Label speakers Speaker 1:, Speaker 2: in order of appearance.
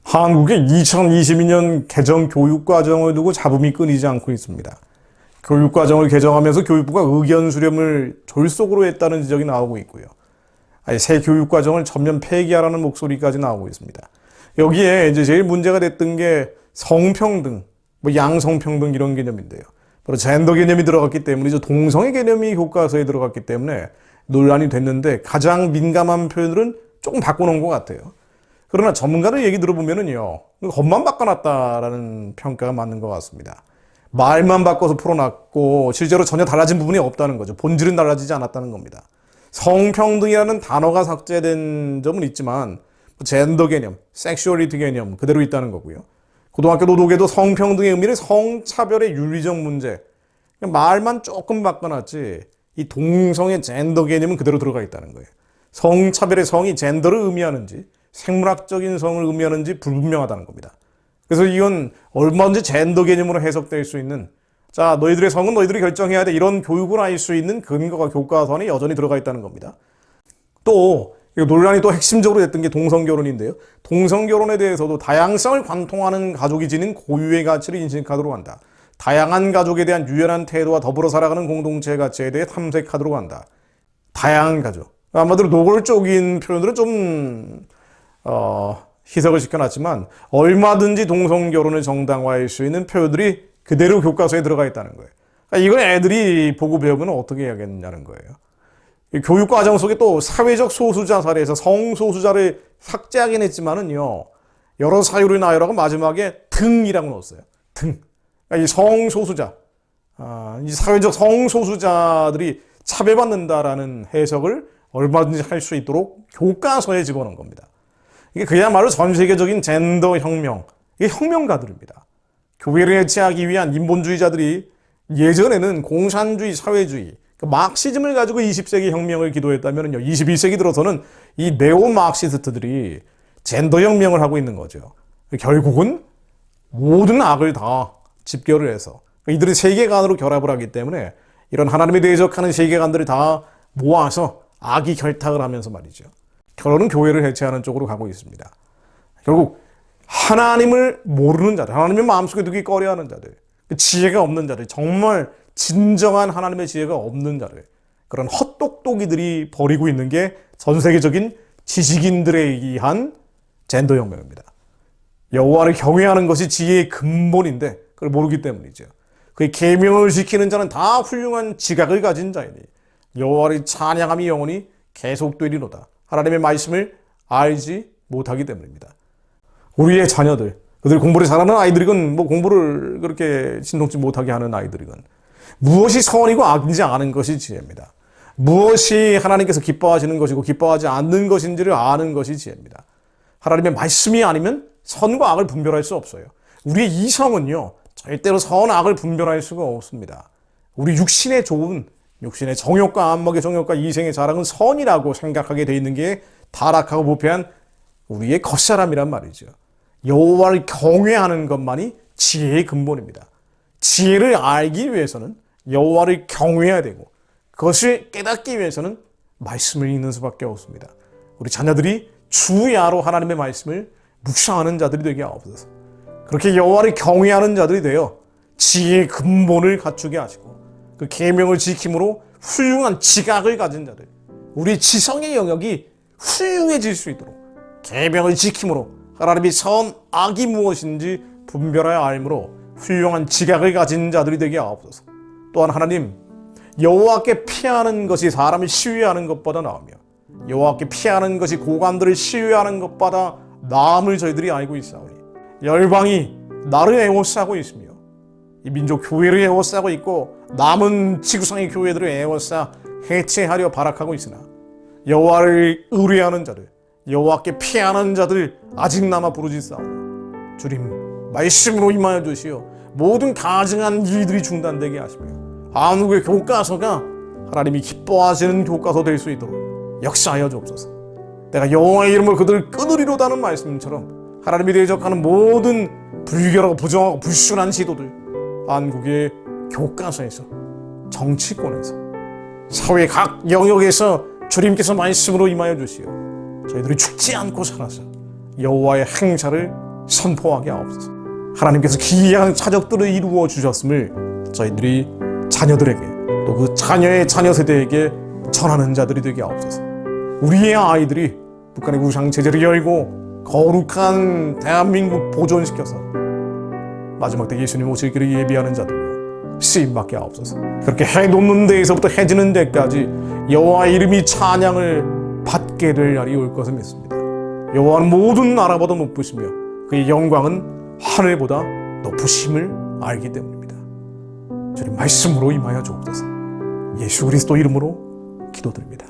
Speaker 1: 한국의 2022년 개정 교육과정을 두고 잡음이 끊이지 않고 있습니다. 교육과정을 개정하면서 교육부가 의견 수렴을 졸속으로 했다는 지적이 나오고 있고요. 새 교육과정을 전면 폐기하라는 목소리까지 나오고 있습니다. 여기에 이제 제일 문제가 됐던 게 성평등, 양성평등 이런 개념인데요. 바로 젠더 개념이 들어갔기 때문이죠. 동성애 개념이 교과서에 들어갔기 때문에 논란이 됐는데 가장 민감한 표현들은 조금 바꿔놓은 것 같아요. 그러나 전문가들 얘기 들어보면은요, 겉만 바꿔놨다라는 평가가 맞는 것 같습니다. 말만 바꿔서 풀어놨고 실제로 전혀 달라진 부분이 없다는 거죠. 본질은 달라지지 않았다는 겁니다. 성평등이라는 단어가 삭제된 점은 있지만 젠더 개념, 섹슈얼리티 개념 그대로 있다는 거고요. 고등학교 도덕에도 성평등의 의미를 성차별의 윤리적 문제, 말만 조금 바꿔놨지 이 동성애 젠더 개념은 그대로 들어가 있다는 거예요. 성차별의 성이 젠더를 의미하는지 생물학적인 성을 의미하는지 불분명하다는 겁니다. 그래서 이건 얼마든지 젠더 개념으로 해석될 수 있는, 자, 너희들의 성은 너희들이 결정해야 돼, 이런 교육을 알 수 있는 근거가 교과서 안에 여전히 들어가 있다는 겁니다. 또 논란이 또 핵심적으로 됐던 게 동성결혼인데요. 동성결혼에 대해서도 다양성을 관통하는 가족이 지닌 고유의 가치를 인식하도록 한다. 다양한 가족에 대한 유연한 태도와 더불어 살아가는 공동체의 가치에 대해 탐색하도록 한다. 다양한 가족. 아마도 노골적인 표현들은 좀 희석을 시켜놨지만 얼마든지 동성결혼을 정당화할 수 있는 표현들이 그대로 교과서에 들어가 있다는 거예요. 그러니까 이걸 애들이 보고 배우면 어떻게 해야겠냐는 거예요. 교육과정 속에 또 사회적 소수자 사례에서 성소수자를 삭제하긴 했지만은요, 여러 사유를 나열하고 마지막에 등이라고 넣었어요. 등. 그러니까 이 성소수자, 이 사회적 성소수자들이 차별받는다라는 해석을 얼마든지 할 수 있도록 교과서에 집어넣은 겁니다. 이게 그야말로 전 세계적인 젠더 혁명, 이게 혁명가들입니다. 교회를 해체하기 위한 인본주의자들이 예전에는 공산주의, 사회주의, 마크시즘을 가지고 20세기 혁명을 기도했다면요, 21세기 들어서는 이 네오 마크시스트들이 젠더 혁명을 하고 있는 거죠. 결국은 모든 악을 다 집결을 해서 이들의 세계관으로 결합을 하기 때문에 이런 하나님에 대적하는 세계관들을 다 모아서 악이 결탁을 하면서 말이죠, 결혼은 교회를 해체하는 쪽으로 가고 있습니다. 결국 하나님을 모르는 자들, 하나님의 마음속에 두기 꺼려하는 자들, 지혜가 없는 자들, 정말 진정한 하나님의 지혜가 없는 자들, 그런 헛똑똑이들이 벌이고 있는 게 전 세계적인 지식인들에 의한 젠더 혁명입니다. 여호와를 경외하는 것이 지혜의 근본인데 그걸 모르기 때문이죠. 그의 계명을 지키는 자는 다 훌륭한 지각을 가진 자이니 여호와를 찬양함이 영원히 계속되리로다. 하나님의 말씀을 알지 못하기 때문입니다. 우리의 자녀들, 그들 공부를 잘하는 아이들이건 공부를 그렇게 신통치 못하게 하는 아이들이건 무엇이 선이고 악인지 아는 것이 지혜입니다. 무엇이 하나님께서 기뻐하시는 것이고 기뻐하지 않는 것인지를 아는 것이 지혜입니다. 하나님의 말씀이 아니면 선과 악을 분별할 수 없어요. 우리의 이성은요, 절대로 선, 악을 분별할 수가 없습니다. 우리 육신의 좋은, 육신의 정욕과 안목의 정욕과 이생의 자랑은 선이라고 생각하게 돼 있는 게 타락하고 부패한 우리의 겉사람이란 말이죠. 여호와를 경외하는 것만이 지혜의 근본입니다. 지혜를 알기 위해서는 여호와를 경외해야 되고 그것을 깨닫기 위해서는 말씀을 읽는 수밖에 없습니다. 우리 자녀들이 주야로 하나님의 말씀을 묵상하는 자들이 되게 하옵소서. 그렇게 여호와를 경외하는 자들이 되어 지혜의 근본을 갖추게 하시고 그 계명을 지킴으로 훌륭한 지각을 가진 자들, 우리 지성의 영역이 훌륭해질 수 있도록 계명을 지킴으로 하나님의 선, 악이 무엇인지 분별하여 알므로 훌륭한 지각을 가진 자들이 되게 하옵소서. 또한 하나님, 여호와께 피하는 것이 사람을 시위하는 것보다 나으며 여호와께 피하는 것이 고관들을 시위하는 것보다 나음을 저희들이 알고 있사오니 열방이 나를 애워싸고 있으며 이 민족 교회를 애워싸고 있고 남은 지구상의 교회들을 애워싸 해체하려 발악하고 있으나 여호와를 의뢰하는 자들, 여호와께 피하는 자들 아직 남아 부르짖사오니 주님 말씀으로 임하여 주시어 모든 가증한 일들이 중단되게 하시며 한국의 교과서가 하나님이 기뻐하시는 교과서 될 수 있도록 역사하여 주옵소서. 내가 여호와의 이름으로 그들을 끊으리로다는 말씀처럼 하나님이 대적하는 모든 불결하고 부정하고 불순한 시도들 한국의 교과서에서, 정치권에서, 사회 각 영역에서 주님께서 말씀으로 임하여 주시어 저희들이 죽지 않고 살아서 여호와의 행사를 선포하게 하옵소서. 하나님께서 기이한 사적들을 이루어 주셨음을 저희들이 자녀들에게 또 그 자녀의 자녀 세대에게 전하는 자들이 되게 하옵소서. 우리의 아이들이 북한의 우상 체제를 열고 거룩한 대한민국 보존시켜서 마지막 때 예수님 오실 길을 예비하는 자들로 쓰임받게 하옵소서. 그렇게 해 놓는 데에서부터 해지는 데까지 여호와의 이름이 찬양을 받게 될 날이 올 것을 믿습니다. 여호와는 모든 나라보다 높으시며 그의 영광은 하늘보다 높으심을 알기 때문입니다. 주님 말씀으로 임하여 주옵소서. 예수 그리스도 이름으로 기도드립니다.